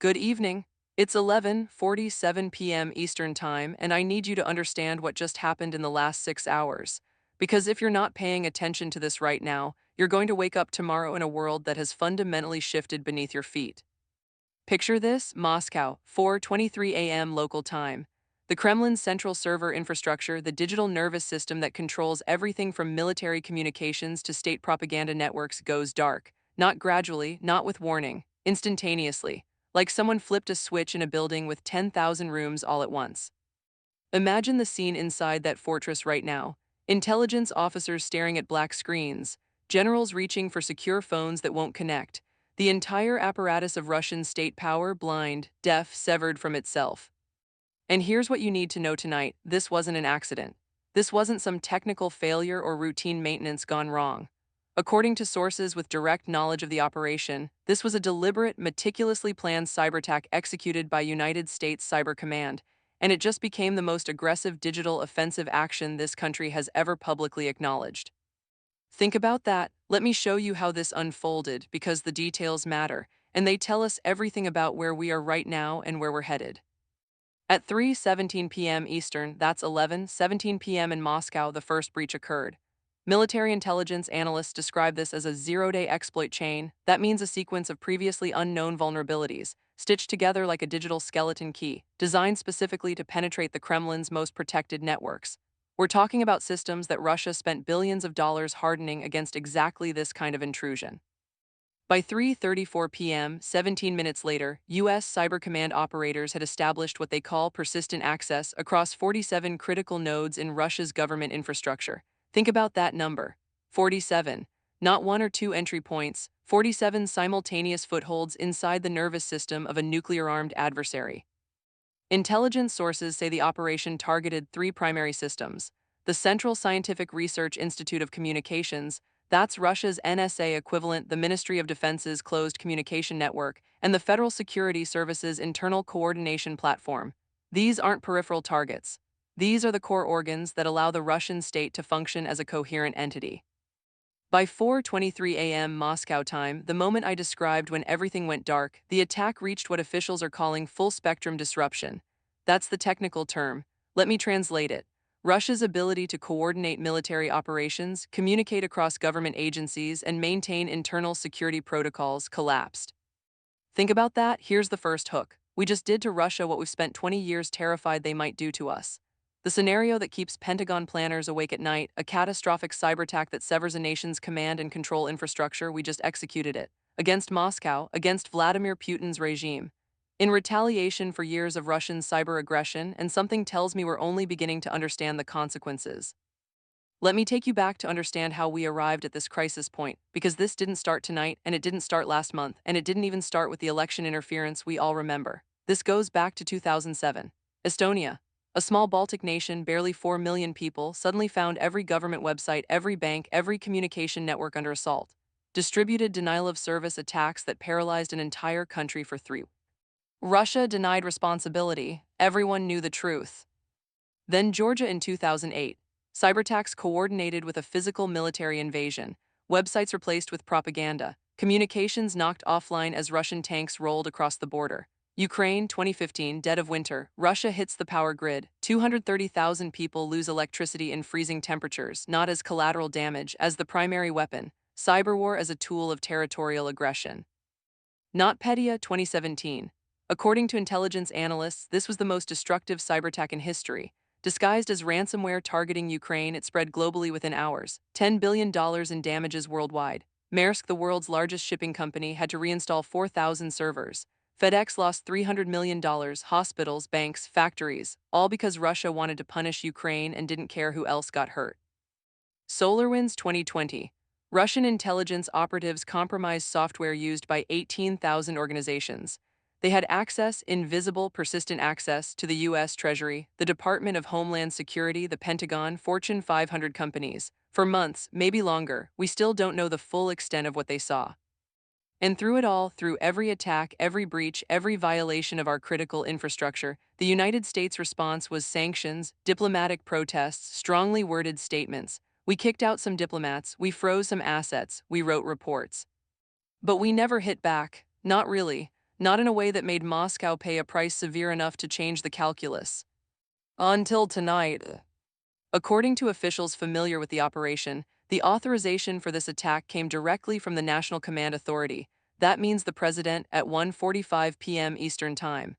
Good evening. It's 11:47 p.m. Eastern Time, and I need you to understand what just happened in the last 6 hours. Because if you're not paying attention to this right now, you're going to wake up tomorrow in a world that has fundamentally shifted beneath your feet. Picture this: Moscow, 4:23 a.m. local time. The Kremlin's central server infrastructure, the digital nervous system that controls everything from military communications to state propaganda networks, goes dark. Not gradually, not with warning, instantaneously, like someone flipped a switch in a building with 10,000 rooms all at once. Imagine the scene inside that fortress right now. Intelligence officers staring at black screens, generals reaching for secure phones that won't connect, the entire apparatus of Russian state power blind, deaf, severed from itself. And here's what you need to know tonight: this wasn't an accident. This wasn't some technical failure or routine maintenance gone wrong. According to sources with direct knowledge of the operation, this was a deliberate, meticulously planned cyberattack executed by United States Cyber Command, and it just became the most aggressive digital offensive action this country has ever publicly acknowledged. Think about that. Let me show you how this unfolded, because the details matter, and they tell us everything about where we are right now and where we're headed. At 3:17 p.m. Eastern, that's 11:17 p.m. in Moscow, the first breach occurred. Military intelligence analysts describe this as a zero-day exploit chain. That means a sequence of previously unknown vulnerabilities, stitched together like a digital skeleton key, designed specifically to penetrate the Kremlin's most protected networks. We're talking about systems that Russia spent billions of dollars hardening against exactly this kind of intrusion. By 3:34 p.m., 17 minutes later, U.S. Cyber Command operators had established what they call persistent access across 47 critical nodes in Russia's government infrastructure. Think about that number: 47. Not one or two entry points, 47 simultaneous footholds inside the nervous system of a nuclear-armed adversary. Intelligence sources say the operation targeted three primary systems: the Central Scientific Research Institute of Communications, that's Russia's NSA equivalent, the Ministry of Defense's closed communication network, and the Federal Security Service's internal coordination platform. These aren't peripheral targets. These are the core organs that allow the Russian state to function as a coherent entity. By 4:23 a.m. Moscow time, the moment I described when everything went dark, the attack reached what officials are calling full-spectrum disruption. That's the technical term. Let me translate it. Russia's ability to coordinate military operations, communicate across government agencies, and maintain internal security protocols collapsed. Think about that. Here's the first hook. We just did to Russia what we've spent 20 years terrified they might do to us. The scenario that keeps Pentagon planners awake at night, a catastrophic cyberattack that severs a nation's command and control infrastructure, we just executed it. Against Moscow, against Vladimir Putin's regime. In retaliation for years of Russian cyber aggression, and something tells me we're only beginning to understand the consequences. Let me take you back to understand how we arrived at this crisis point, because this didn't start tonight, and it didn't start last month, and it didn't even start with the election interference we all remember. This goes back to 2007. Estonia, a small Baltic nation, barely 4 million people, suddenly found every government website, every bank, every communication network under assault. Distributed denial-of-service attacks that paralyzed an entire country for 3 weeks. Russia denied responsibility. Everyone knew the truth. Then Georgia in 2008. Cyberattacks coordinated with a physical military invasion. Websites replaced with propaganda. Communications knocked offline as Russian tanks rolled across the border. Ukraine, 2015, dead of winter. Russia hits the power grid. 230,000 people lose electricity in freezing temperatures, not as collateral damage, as the primary weapon. Cyberwar as a tool of territorial aggression. NotPetya, 2017. According to intelligence analysts, this was the most destructive cyberattack in history. Disguised as ransomware targeting Ukraine, it spread globally within hours. $10 billion in damages worldwide. Maersk, the world's largest shipping company, had to reinstall 4,000 servers. FedEx lost $300 million, hospitals, banks, factories, all because Russia wanted to punish Ukraine and didn't care who else got hurt. SolarWinds 2020. Russian intelligence operatives compromised software used by 18,000 organizations. They had access, invisible, persistent access, to the U.S. Treasury, the Department of Homeland Security, the Pentagon, Fortune 500 companies. For months, maybe longer, we still don't know the full extent of what they saw. And through it all, through every attack, every breach, every violation of our critical infrastructure, the United States' response was sanctions, diplomatic protests, strongly worded statements. We kicked out some diplomats, we froze some assets, we wrote reports. But we never hit back. Not really. not in a way that made Moscow pay a price severe enough to change the calculus. Until tonight. According to officials familiar with the operation, the authorization for this attack came directly from the National Command Authority. That means the president at 1:45 p.m. Eastern Time.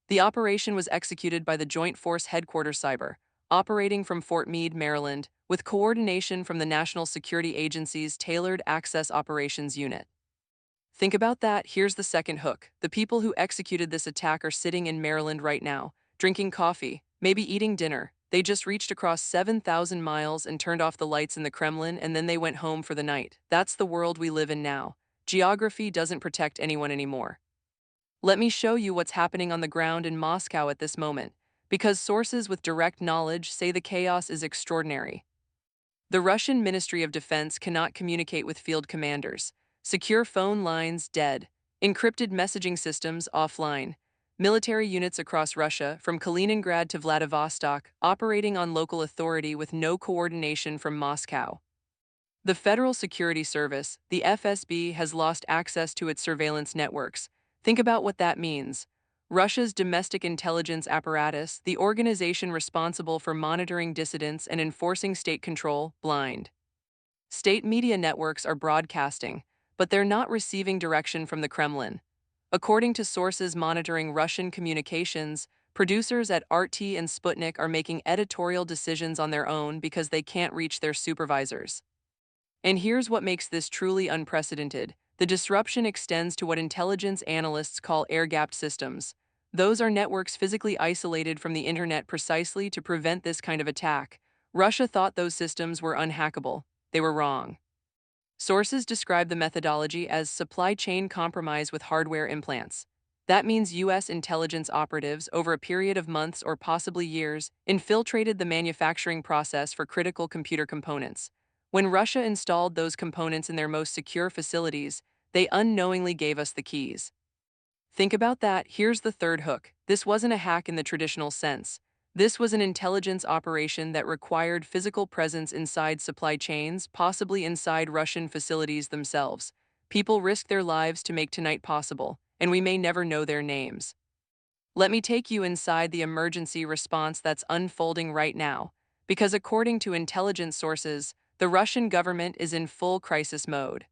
The operation was executed by the Joint Force Headquarters Cyber, operating from Fort Meade, Maryland, with coordination from the National Security Agency's Tailored Access Operations Unit. Think about that. Here's the second hook. The people who executed this attack are sitting in Maryland right now, drinking coffee, maybe eating dinner. They just reached across 7,000 miles and turned off the lights in the Kremlin, and then they went home for the night. That's the world we live in now. Geography doesn't protect anyone anymore. Let me show you what's happening on the ground in Moscow at this moment, because sources with direct knowledge say the chaos is extraordinary. The Russian Ministry of Defense cannot communicate with field commanders. Secure phone lines dead. Encrypted messaging systems offline. Military units across Russia, from Kaliningrad to Vladivostok, operating on local authority with no coordination from Moscow. The Federal Security Service, the FSB, has lost access to its surveillance networks. Think about what that means. Russia's domestic intelligence apparatus, the organization responsible for monitoring dissidents and enforcing state control, blind. State media networks are broadcasting, but they're not receiving direction from the Kremlin. According to sources monitoring Russian communications, producers at RT and Sputnik are making editorial decisions on their own because they can't reach their supervisors. And here's what makes this truly unprecedented. The disruption extends to what intelligence analysts call air-gapped systems. Those are networks physically isolated from the internet precisely to prevent this kind of attack. Russia thought those systems were unhackable. They were wrong. Sources describe the methodology as supply chain compromise with hardware implants. That means U.S. intelligence operatives, over a period of months or possibly years, infiltrated the manufacturing process for critical computer components. When Russia installed those components in their most secure facilities, they unknowingly gave us the keys. Think about that. Here's the third hook. This wasn't a hack in the traditional sense. This was an intelligence operation that required physical presence inside supply chains, possibly inside Russian facilities themselves. People risked their lives to make tonight possible, and we may never know their names. Let me take you inside the emergency response that's unfolding right now, because according to intelligence sources, the Russian government is in full crisis mode.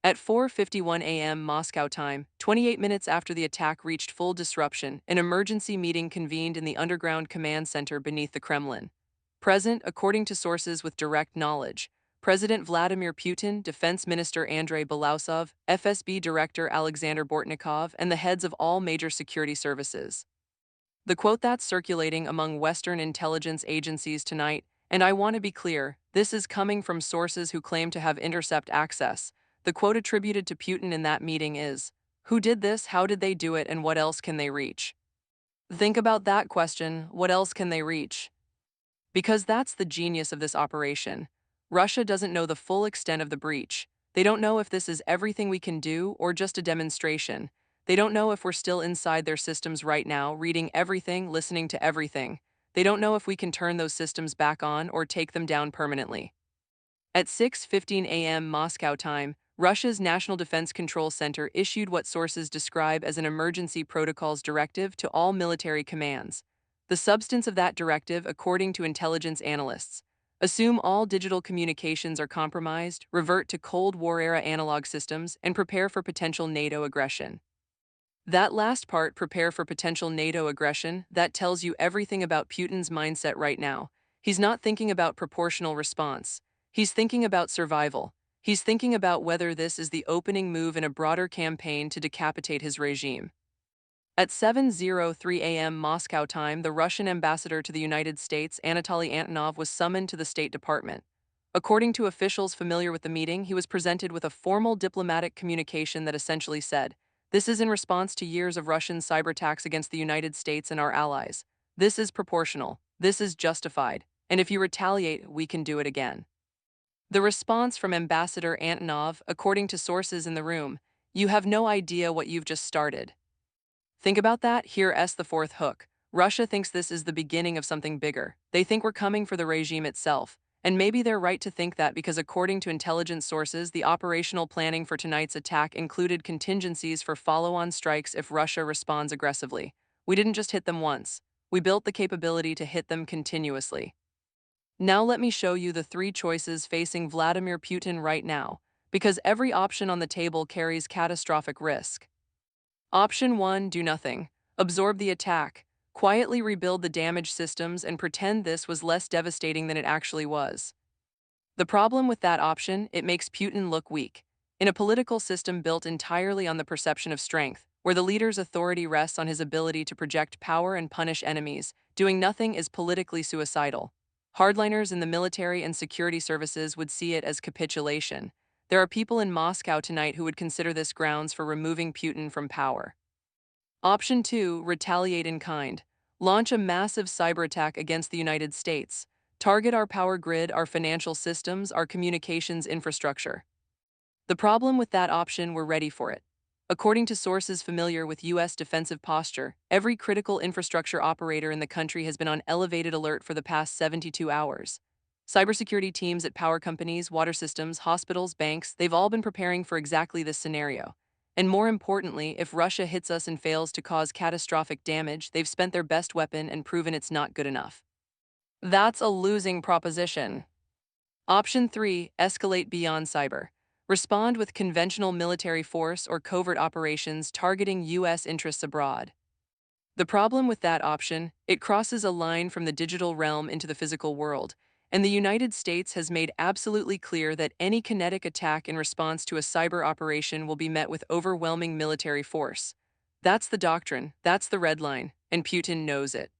At 4:51 a.m. Moscow time, 28 minutes after the attack reached full disruption, an emergency meeting convened in the underground command center beneath the Kremlin. Present, according to sources with direct knowledge, President Vladimir Putin, Defense Minister Andrei Belousov, FSB Director Alexander Bortnikov, and the heads of all major security services. The quote that's circulating among Western intelligence agencies tonight, and I want to be clear, this is coming from sources who claim to have intercept access. The quote attributed to Putin in that meeting is, "Who did this, how did they do it, and what else can they reach?" Think about that question, what else can they reach? Because that's the genius of this operation. Russia doesn't know the full extent of the breach. They don't know if this is everything we can do or just a demonstration. They don't know if we're still inside their systems right now, reading everything, listening to everything. They don't know if we can turn those systems back on or take them down permanently. At 6:15 a.m. Moscow time, Russia's National Defense Control Center issued what sources describe as an emergency protocols directive to all military commands. The substance of that directive, according to intelligence analysts, assume all digital communications are compromised, revert to Cold War-era analog systems, and prepare for potential NATO aggression. That last part, prepare for potential NATO aggression, that tells you everything about Putin's mindset right now. He's not thinking about proportional response. He's thinking about survival. He's thinking about whether this is the opening move in a broader campaign to decapitate his regime. At 7:03 a.m. Moscow time, the Russian ambassador to the United States, Anatoly Antonov, was summoned to the State Department. According to officials familiar with the meeting, he was presented with a formal diplomatic communication that essentially said, "This is in response to years of Russian cyber attacks against the United States and our allies. This is proportional. This is justified. And if you retaliate, we can do it again." The response from Ambassador Antonov, according to sources in the room, "You have no idea what you've just started." Think about that. Here's the fourth hook. Russia thinks this is the beginning of something bigger. They think we're coming for the regime itself. And maybe they're right to think that because according to intelligence sources, the operational planning for tonight's attack included contingencies for follow-on strikes if Russia responds aggressively. We didn't just hit them once. We built the capability to hit them continuously. Now let me show you the three choices facing Vladimir Putin right now, because every option on the table carries catastrophic risk. Option 1, do nothing. Absorb the attack. Quietly rebuild the damaged systems and pretend this was less devastating than it actually was. The problem with that option, it makes Putin look weak. In a political system built entirely on the perception of strength, where the leader's authority rests on his ability to project power and punish enemies, doing nothing is politically suicidal. Hardliners in the military and security services would see it as capitulation. There are people in Moscow tonight who would consider this grounds for removing Putin from power. Option 2, retaliate in kind. Launch a massive cyber attack against the United States. Target our power grid, our financial systems, our communications infrastructure. The problem with that option, we're ready for it. According to sources familiar with U.S. defensive posture, every critical infrastructure operator in the country has been on elevated alert for the past 72 hours. Cybersecurity teams at power companies, water systems, hospitals, banks, they've all been preparing for exactly this scenario. And more importantly, if Russia hits us and fails to cause catastrophic damage, they've spent their best weapon and proven it's not good enough. That's a losing proposition. Option 3, escalate beyond cyber. Respond with conventional military force or covert operations targeting U.S. interests abroad. The problem with that option, it crosses a line from the digital realm into the physical world, and the United States has made absolutely clear that any kinetic attack in response to a cyber operation will be met with overwhelming military force. That's the doctrine, that's the red line, and Putin knows it.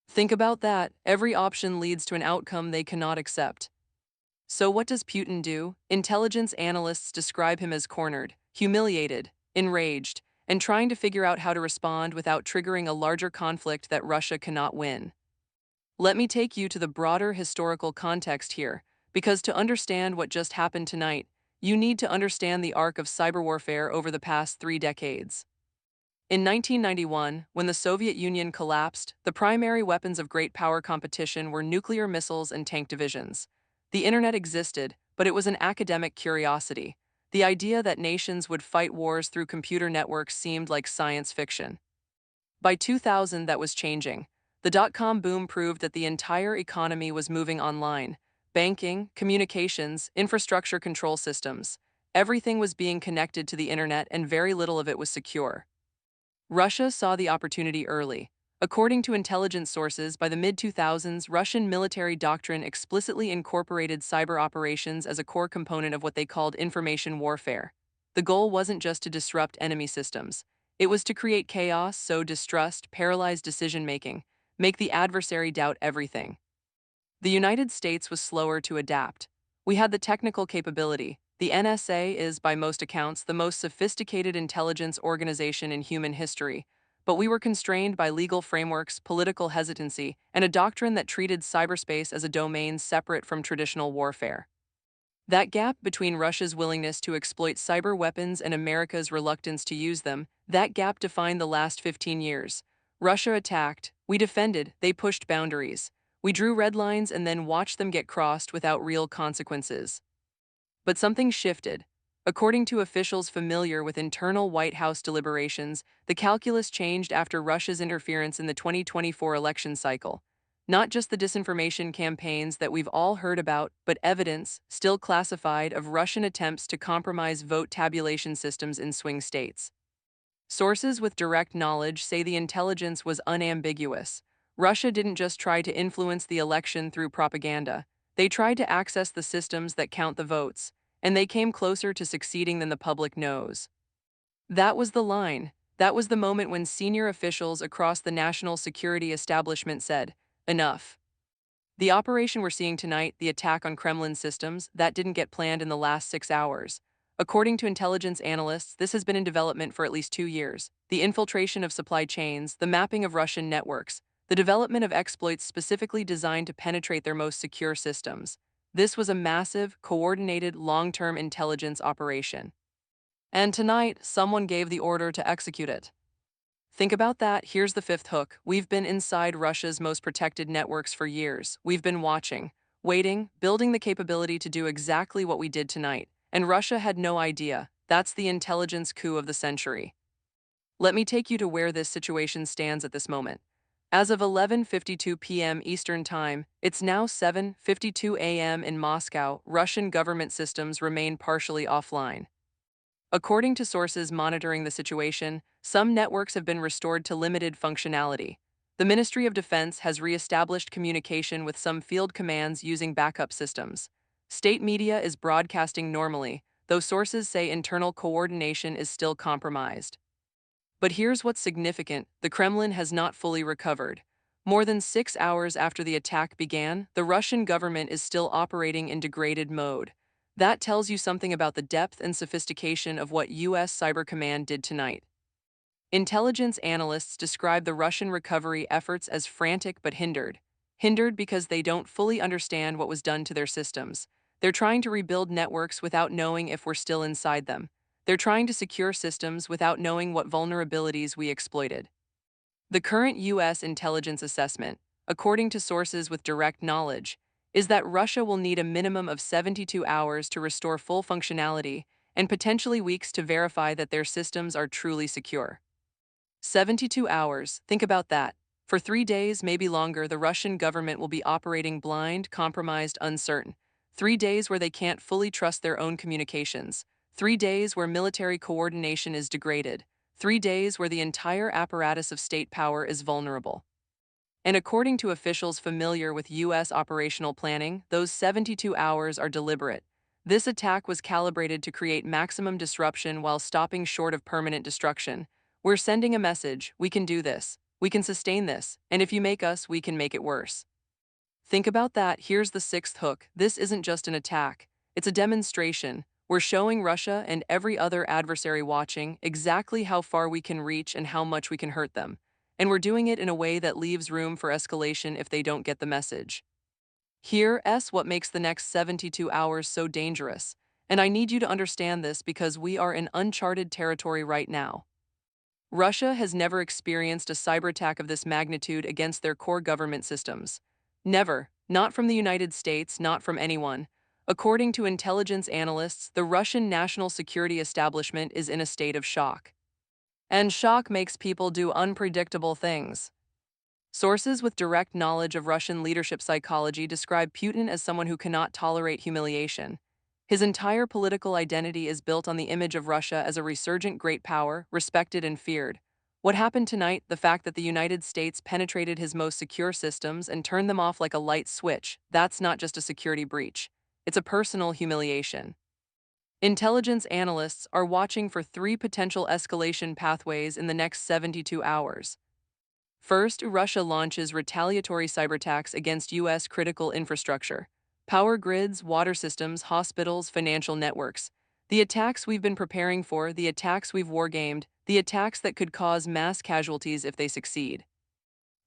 Think about that, every option leads to an outcome they cannot accept. So what does Putin do? Intelligence analysts describe him as cornered, humiliated, enraged, and trying to figure out how to respond without triggering a larger conflict that Russia cannot win. Let me take you to the broader historical context here, because to understand what just happened tonight, you need to understand the arc of cyber warfare over the past 3 decades. In 1991, when the Soviet Union collapsed, the primary weapons of great power competition were nuclear missiles and tank divisions. The internet existed, but it was an academic curiosity. The idea that nations would fight wars through computer networks seemed like science fiction. By 2000, that was changing. The dot-com boom proved that the entire economy was moving online. Banking, communications, infrastructure control systems. Everything was being connected to the internet and very little of it was secure. Russia saw the opportunity early. According to intelligence sources, by the mid-2000s, Russian military doctrine explicitly incorporated cyber operations as a core component of what they called information warfare. The goal wasn't just to disrupt enemy systems. It was to create chaos, sow distrust, paralyze decision-making, make the adversary doubt everything. The United States was slower to adapt. We had the technical capability. The NSA is, by most accounts, the most sophisticated intelligence organization in human history, but we were constrained by legal frameworks, political hesitancy, and a doctrine that treated cyberspace as a domain separate from traditional warfare. That gap between Russia's willingness to exploit cyber weapons and America's reluctance to use them, that gap defined the last 15 years. Russia attacked, we defended, they pushed boundaries. We drew red lines and then watched them get crossed without real consequences. But something shifted. According to officials familiar with internal White House deliberations, the calculus changed after Russia's interference in the 2024 election cycle. Not just the disinformation campaigns that we've all heard about, but evidence, still classified, of Russian attempts to compromise vote tabulation systems in swing states. Sources with direct knowledge say the intelligence was unambiguous. Russia didn't just try to influence the election through propaganda. They tried to access the systems that count the votes, and they came closer to succeeding than the public knows. That was the line. That was the moment when senior officials across the national security establishment said, "Enough." The operation we're seeing tonight, the attack on Kremlin systems, that didn't get planned in the last 6 hours. According to intelligence analysts, this has been in development for at least 2 years. The infiltration of supply chains, the mapping of Russian networks, the development of exploits specifically designed to penetrate their most secure systems. This was a massive, coordinated, long-term intelligence operation. And tonight, someone gave the order to execute it. Think about that. Here's the fifth hook. We've been inside Russia's most protected networks for years. We've been watching. waiting, building the capability to do exactly what we did tonight. And Russia had no idea. That's the intelligence coup of the century. Let me take you to where this situation stands at this moment. As of 11:52 p.m. Eastern Time, it's now 7:52 a.m. in Moscow. Russian government systems remain partially offline. According to sources monitoring the situation, some networks have been restored to limited functionality. The Ministry of Defense has re-established communication with some field commands using backup systems. State media is broadcasting normally, though sources say internal coordination is still compromised. But here's what's significant: the Kremlin has not fully recovered. More than 6 hours after the attack began, the Russian government is still operating in degraded mode. That tells you something about the depth and sophistication of what U.S. Cyber Command did tonight. Intelligence analysts describe the Russian recovery efforts as frantic but hindered. Hindered because they don't fully understand what was done to their systems. They're trying to rebuild networks without knowing if we're still inside them. They're trying to secure systems without knowing what vulnerabilities we exploited. The current U.S. intelligence assessment, according to sources with direct knowledge, is that Russia will need a minimum of 72 hours to restore full functionality and potentially weeks to verify that their systems are truly secure. 72 hours, think about that. For 3 days, maybe longer, the Russian government will be operating blind, compromised, uncertain. 3 days where they can't fully trust their own communications. 3 days where military coordination is degraded. 3 days where the entire apparatus of state power is vulnerable. And according to officials familiar with U.S. operational planning, those 72 hours are deliberate. This attack was calibrated to create maximum disruption while stopping short of permanent destruction. We're sending a message: we can do this, we can sustain this, and if you make us, we can make it worse. Think about that. Here's the sixth hook: this isn't just an attack, it's a demonstration. We're showing Russia and every other adversary watching exactly how far we can reach and how much we can hurt them. And we're doing it in a way that leaves room for escalation if they don't get the message. Here's what makes the next 72 hours so dangerous. And I need you to understand this because we are in uncharted territory right now. Russia has never experienced a cyber attack of this magnitude against their core government systems. Never. Not from the United States, not from anyone. According to intelligence analysts, the Russian national security establishment is in a state of shock. And shock makes people do unpredictable things. Sources with direct knowledge of Russian leadership psychology describe Putin as someone who cannot tolerate humiliation. His entire political identity is built on the image of Russia as a resurgent great power, respected and feared. What happened tonight, the fact that the United States penetrated his most secure systems and turned them off like a light switch, that's not just a security breach. It's a personal humiliation. Intelligence analysts are watching for 3 potential escalation pathways in the next 72 hours. First, Russia launches retaliatory cyberattacks against U.S. critical infrastructure: power grids, water systems, hospitals, financial networks. The attacks we've been preparing for, the attacks we've wargamed, the attacks that could cause mass casualties if they succeed.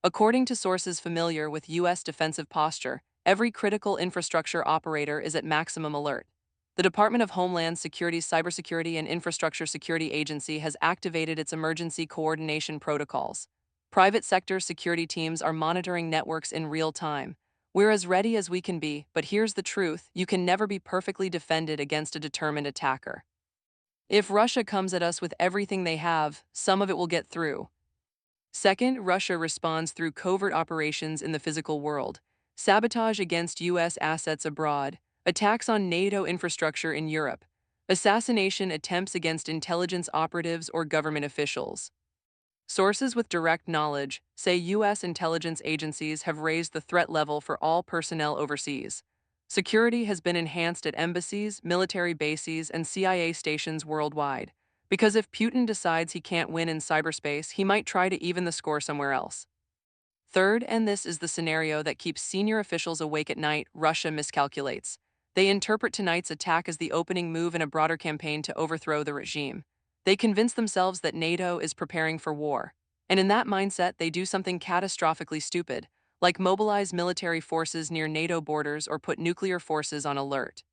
According to sources familiar with U.S. defensive posture, every critical infrastructure operator is at maximum alert. The Department of Homeland Security's Cybersecurity and Infrastructure Security Agency has activated its emergency coordination protocols. Private sector security teams are monitoring networks in real time. We're as ready as we can be, but here's the truth: you can never be perfectly defended against a determined attacker. If Russia comes at us with everything they have, some of it will get through. Second, Russia responds through covert operations in the physical world: sabotage against U.S. assets abroad, attacks on NATO infrastructure in Europe, assassination attempts against intelligence operatives or government officials. Sources with direct knowledge say U.S. intelligence agencies have raised the threat level for all personnel overseas. Security has been enhanced at embassies, military bases, and CIA stations worldwide. Because if Putin decides he can't win in cyberspace, he might try to even the score somewhere else. Third, and this is the scenario that keeps senior officials awake at night: Russia miscalculates. They interpret tonight's attack as the opening move in a broader campaign to overthrow the regime. They convince themselves that NATO is preparing for war. And in that mindset, they do something catastrophically stupid, like mobilize military forces near NATO borders or put nuclear forces on alert.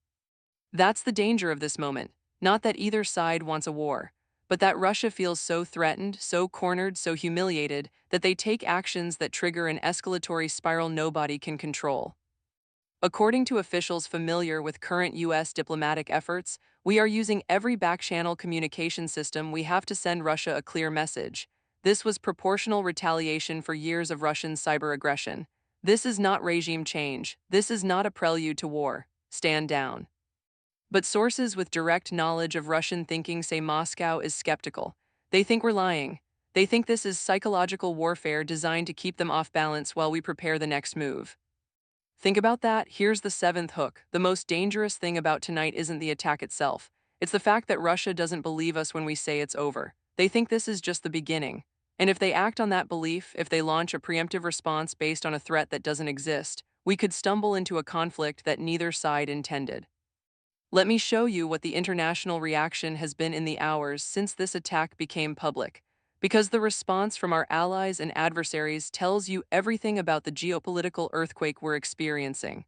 That's the danger of this moment. Not that either side wants a war, but that Russia feels so threatened, so cornered, so humiliated, that they take actions that trigger an escalatory spiral nobody can control. According to officials familiar with current U.S. diplomatic efforts, we are using every back-channel communication system we have to send Russia a clear message. This was proportional retaliation for years of Russian cyber aggression. This is not regime change. This is not a prelude to war. Stand down. But sources with direct knowledge of Russian thinking say Moscow is skeptical. They think we're lying. They think this is psychological warfare designed to keep them off balance while we prepare the next move. Think about that. Here's the seventh hook. The most dangerous thing about tonight isn't the attack itself. It's the fact that Russia doesn't believe us when we say it's over. They think this is just the beginning. And if they act on that belief, if they launch a preemptive response based on a threat that doesn't exist, we could stumble into a conflict that neither side intended. Let me show you what the international reaction has been in the hours since this attack became public, because the response from our allies and adversaries tells you everything about the geopolitical earthquake we're experiencing.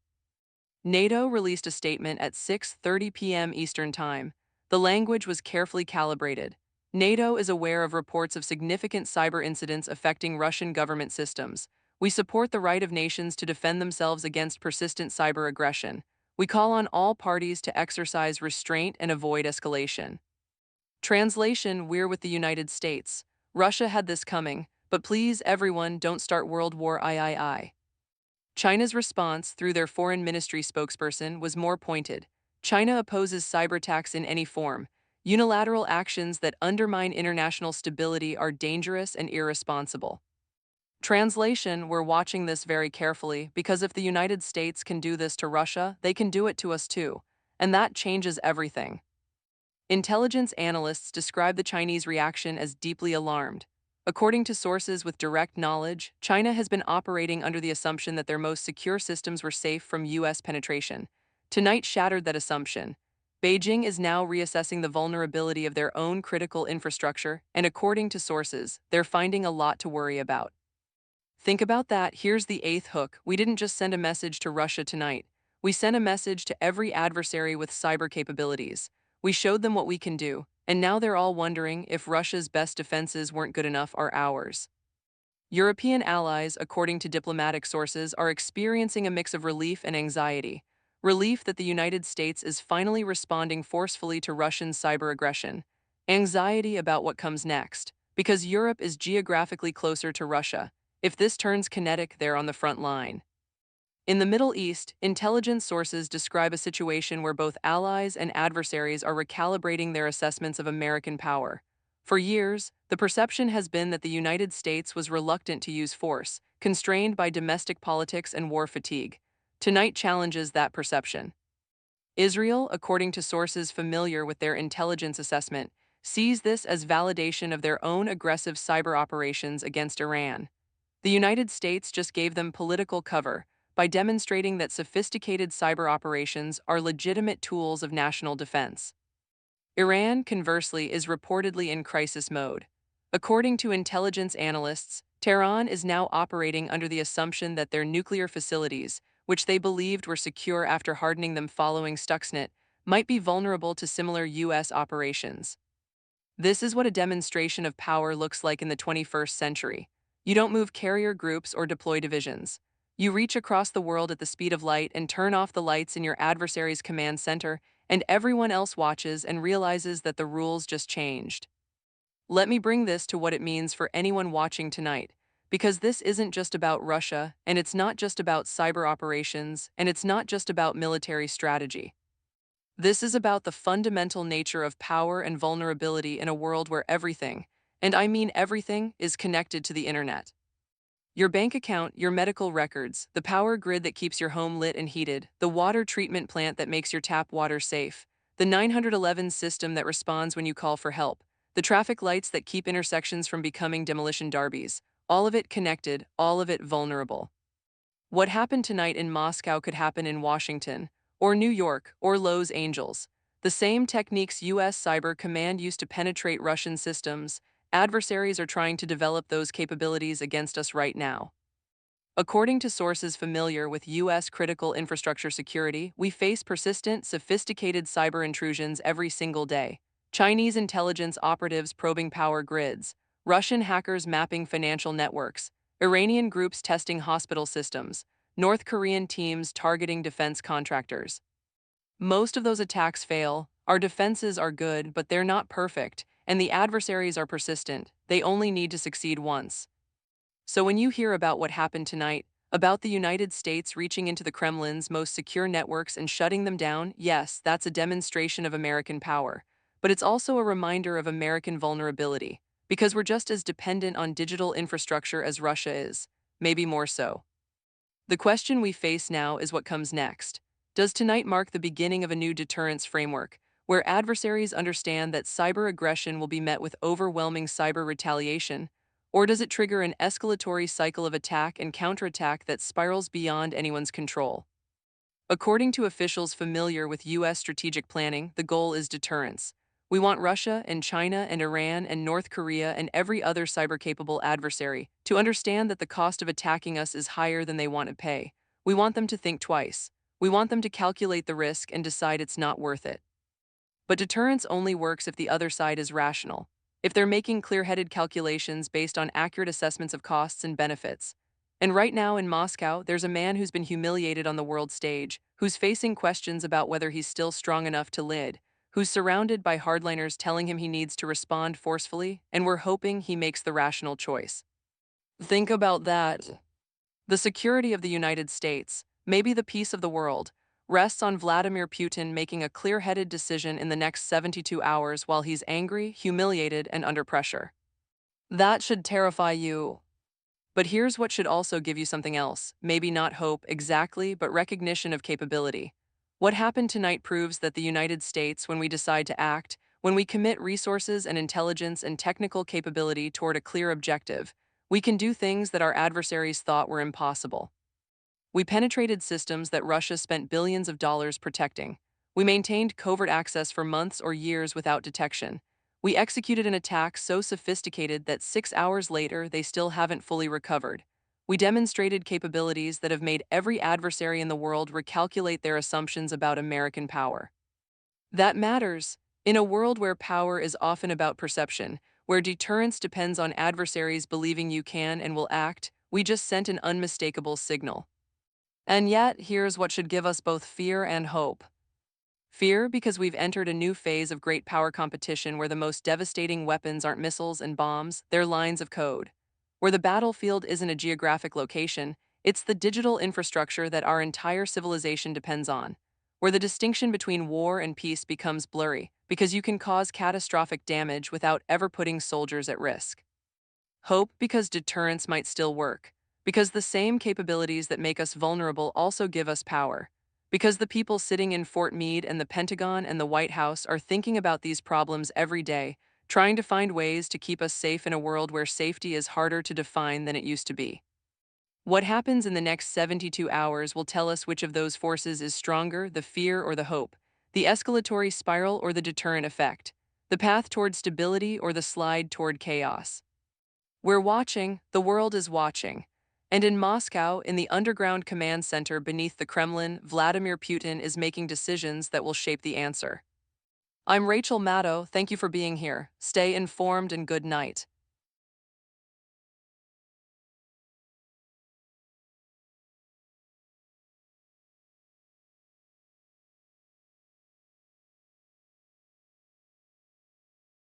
NATO released a statement at 6:30 p.m. Eastern Time. The language was carefully calibrated. NATO is aware of reports of significant cyber incidents affecting Russian government systems. We support the right of nations to defend themselves against persistent cyber aggression. We call on all parties to exercise restraint and avoid escalation. Translation: We're with the United States. Russia had this coming, but please, everyone, don't start World War III. China's response, through their foreign ministry spokesperson, was more pointed. China opposes cyberattacks in any form. Unilateral actions that undermine international stability are dangerous and irresponsible. Translation: We're watching this very carefully because if the United States can do this to Russia, they can do it to us too. And that changes everything. Intelligence analysts describe the Chinese reaction as deeply alarmed. According to sources with direct knowledge, China has been operating under the assumption that their most secure systems were safe from U.S. penetration. Tonight shattered that assumption. Beijing is now reassessing the vulnerability of their own critical infrastructure, and according to sources, they're finding a lot to worry about. Think about that. Here's the eighth hook. We didn't just send a message to Russia tonight. We sent a message to every adversary with cyber capabilities. We showed them what we can do, and now they're all wondering if Russia's best defenses weren't good enough or ours. European allies, according to diplomatic sources, are experiencing a mix of relief and anxiety. Relief that the United States is finally responding forcefully to Russian cyber aggression. Anxiety about what comes next, because Europe is geographically closer to Russia. If this turns kinetic, they're on the front line. In the Middle East, intelligence sources describe a situation where both allies and adversaries are recalibrating their assessments of American power. For years, the perception has been that the United States was reluctant to use force, constrained by domestic politics and war fatigue. Tonight challenges that perception. Israel, according to sources familiar with their intelligence assessment, sees this as validation of their own aggressive cyber operations against Iran. The United States just gave them political cover by demonstrating that sophisticated cyber operations are legitimate tools of national defense. Iran, conversely, is reportedly in crisis mode. According to intelligence analysts, Tehran is now operating under the assumption that their nuclear facilities, which they believed were secure after hardening them following Stuxnet, might be vulnerable to similar U.S. operations. This is what a demonstration of power looks like in the 21st century. You don't move carrier groups or deploy divisions. You reach across the world at the speed of light and turn off the lights in your adversary's command center, and everyone else watches and realizes that the rules just changed. Let me bring this to what it means for anyone watching tonight, because this isn't just about Russia, and it's not just about cyber operations, and it's not just about military strategy. This is about the fundamental nature of power and vulnerability in a world where everything, and I mean everything, is connected to the internet. Your bank account, your medical records, the power grid that keeps your home lit and heated, the water treatment plant that makes your tap water safe, the 911 system that responds when you call for help, the traffic lights that keep intersections from becoming demolition derbies, all of it connected, all of it vulnerable. What happened tonight in Moscow could happen in Washington, or New York, or Los Angeles. The same techniques U.S. Cyber Command used to penetrate Russian systems, adversaries are trying to develop those capabilities against us right now. According to sources familiar with U.S. critical infrastructure security, we face persistent, sophisticated cyber intrusions every single day. Chinese intelligence operatives probing power grids, Russian hackers mapping financial networks, Iranian groups testing hospital systems. North Korean teams targeting defense contractors. Most of those attacks fail. Our defenses are good, but they're not perfect, and the adversaries are persistent. They only need to succeed once. So when you hear about what happened tonight, about the United States reaching into the Kremlin's most secure networks and shutting them down, yes, that's a demonstration of American power. But it's also a reminder of American vulnerability, because we're just as dependent on digital infrastructure as Russia is, maybe more so. The question we face now is what comes next. Does tonight mark the beginning of a new deterrence framework, where adversaries understand that cyber aggression will be met with overwhelming cyber retaliation? Or does it trigger an escalatory cycle of attack and counterattack that spirals beyond anyone's control? According to officials familiar with U.S. strategic planning, the goal is deterrence. We want Russia and China and Iran and North Korea and every other cyber-capable adversary to understand that the cost of attacking us is higher than they want to pay. We want them to think twice. We want them to calculate the risk and decide it's not worth it. But deterrence only works if the other side is rational, if they're making clear-headed calculations based on accurate assessments of costs and benefits. And right now in Moscow, there's a man who's been humiliated on the world stage, who's facing questions about whether he's still strong enough to lead, who's surrounded by hardliners telling him he needs to respond forcefully, and we're hoping he makes the rational choice. Think about that. The security of the United States, maybe the peace of the world, rests on Vladimir Putin making a clear-headed decision in the next 72 hours while he's angry, humiliated, and under pressure. That should terrify you. But here's what should also give you something else, maybe not hope exactly, but recognition of capability. What happened tonight proves that the United States, when we decide to act, when we commit resources and intelligence and technical capability toward a clear objective, we can do things that our adversaries thought were impossible. We penetrated systems that Russia spent billions of dollars protecting. We maintained covert access for months or years without detection. We executed an attack so sophisticated that 6 hours later they still haven't fully recovered. We demonstrated capabilities that have made every adversary in the world recalculate their assumptions about American power. That matters. In a world where power is often about perception, where deterrence depends on adversaries believing you can and will act, we just sent an unmistakable signal. And yet, here's what should give us both fear and hope. Fear because we've entered a new phase of great power competition where the most devastating weapons aren't missiles and bombs, they're lines of code. Where the battlefield isn't a geographic location, it's the digital infrastructure that our entire civilization depends on. Where the distinction between war and peace becomes blurry because you can cause catastrophic damage without ever putting soldiers at risk. Hope because deterrence might still work, because the same capabilities that make us vulnerable also give us power, because the people sitting in Fort Meade and the Pentagon and the White House are thinking about these problems every day, trying to find ways to keep us safe in a world where safety is harder to define than it used to be. What happens in the next 72 hours will tell us which of those forces is stronger, the fear or the hope, the escalatory spiral or the deterrent effect, the path toward stability or the slide toward chaos. We're watching, the world is watching. And in Moscow, in the underground command center beneath the Kremlin, Vladimir Putin is making decisions that will shape the answer. I'm Rachel Maddow, thank you for being here. Stay informed and good night.